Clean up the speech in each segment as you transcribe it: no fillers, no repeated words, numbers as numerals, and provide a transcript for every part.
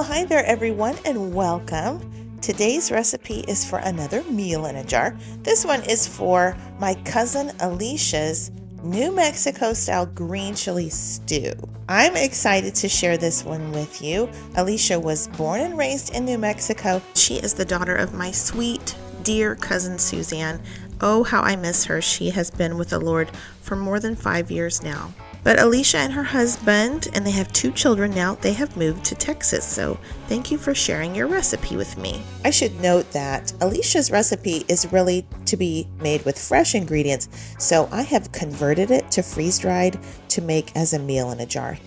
hi there everyone and welcome. Today's recipe is for another meal in a jar. This one is for my cousin Alicia's New Mexico style green chili stew. I'm excited to share this one with you. Alicia was born and raised in New Mexico. She is the daughter of my sweet, dear cousin Suzanne. Oh, how I miss her. She has been with the Lord for more than 5 years now. But Alicia and her husband, and they have 2 children now, they have moved to Texas. So thank you for sharing your recipe with me. I should note that Alicia's recipe is really to be made with fresh ingredients. So I have converted it to freeze-dried to make as a meal in a jar.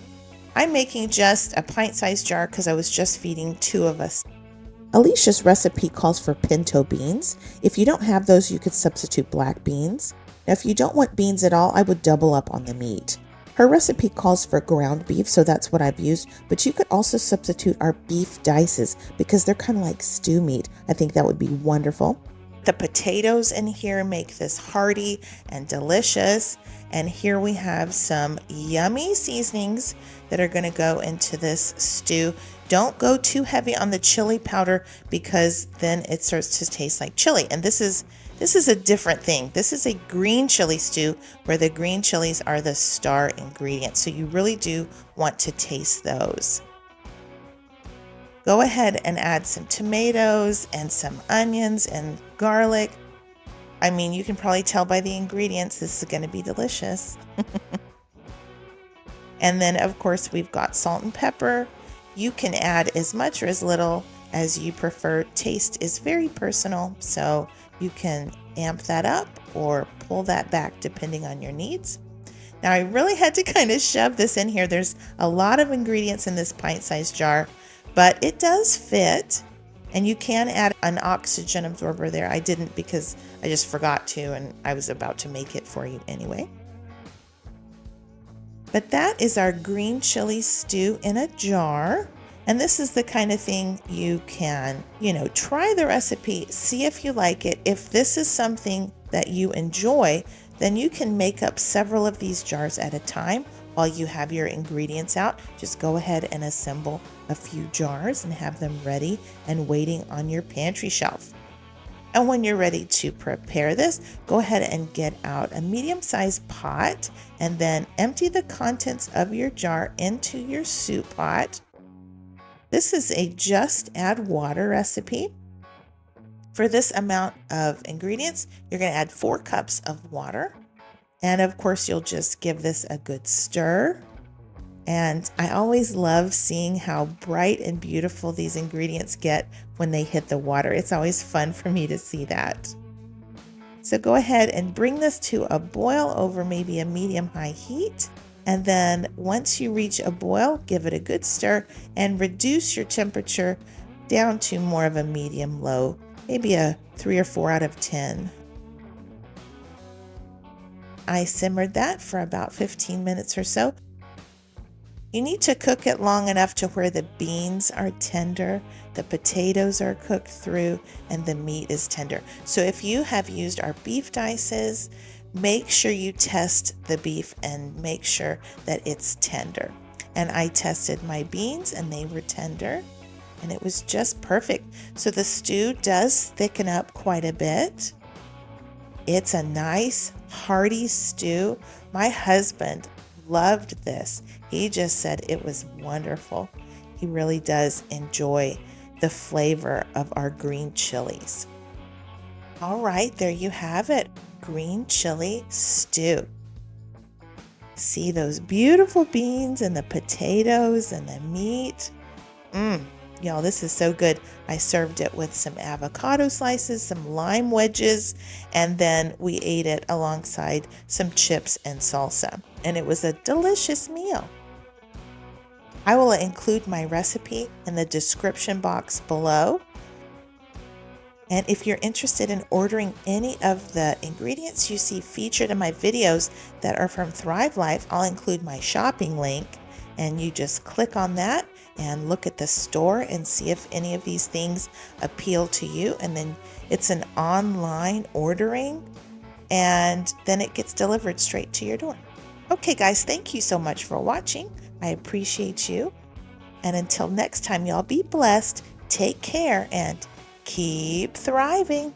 I'm making just a pint-sized jar because I was just feeding 2 of us. Alicia's recipe calls for pinto beans. If you don't have those, you could substitute black beans. Now, if you don't want beans at all, I would double up on the meat. Her recipe calls for ground beef, so that's what I've used, but you could also substitute our beef dices because they're kind of like stew meat. I think that would be wonderful. The potatoes in here make this hearty and delicious. And here we have some yummy seasonings that are going to go into this stew. Don't go too heavy on the chili powder because then it starts to taste like chili. And this is a different thing. This is a green chili stew where the green chilies are the star ingredient. So you really do want to taste those. Go ahead and add some tomatoes and some onions and garlic. I mean, you can probably tell by the ingredients, this is going to be delicious. And then, of course, we've got salt and pepper. You can add as much or as little as you prefer. Taste is very personal, so you can amp that up or pull that back depending on your needs. Now, I really had to kind of shove this in here. There's a lot of ingredients in this pint-sized jar, but it does fit. And you can add an oxygen absorber there. I didn't because I just forgot to, and I was about to make it for you anyway. But that is our green chili stew in a jar. And this is the kind of thing you can, try the recipe, see if you like it. If this is something that you enjoy, then you can make up several of these jars at a time while you have your ingredients out. Just go ahead and assemble a few jars and have them ready and waiting on your pantry shelf. And when you're ready to prepare this, go ahead and get out a medium-sized pot and then empty the contents of your jar into your soup pot. This is a just add water recipe. For this amount of ingredients, you're going to add 4 cups of water. And of course, you'll just give this a good stir. And I always love seeing how bright and beautiful these ingredients get when they hit the water. It's always fun for me to see that. So go ahead and bring this to a boil over maybe a medium-high heat. And then once you reach a boil, give it a good stir and reduce your temperature down to more of a medium-low, maybe a 3 or 4 out of 10. I simmered that for about 15 minutes or so. You need to cook it long enough to where the beans are tender, the potatoes are cooked through, and the meat is tender. So if you have used our beef dices, make sure you test the beef and make sure that it's tender. And I tested my beans and they were tender and it was just perfect. So the stew does thicken up quite a bit. It's a nice hearty stew. My husband loved this. He just said it was wonderful. He really does enjoy the flavor of our green chilies. All right, there you have it. Green chili stew. See those beautiful beans and the potatoes and the meat. Y'all, this is so good. I served it with some avocado slices, some lime wedges, and then we ate it alongside some chips and salsa. And it was a delicious meal. I will include my recipe in the description box below. And if you're interested in ordering any of the ingredients you see featured in my videos that are from Thrive Life, I'll include my shopping link. And you just click on that and look at the store and see if any of these things appeal to you. And then it's an online ordering and then it gets delivered straight to your door. Okay, guys, thank you so much for watching. I appreciate you. And until next time, y'all be blessed, take care, and keep thriving.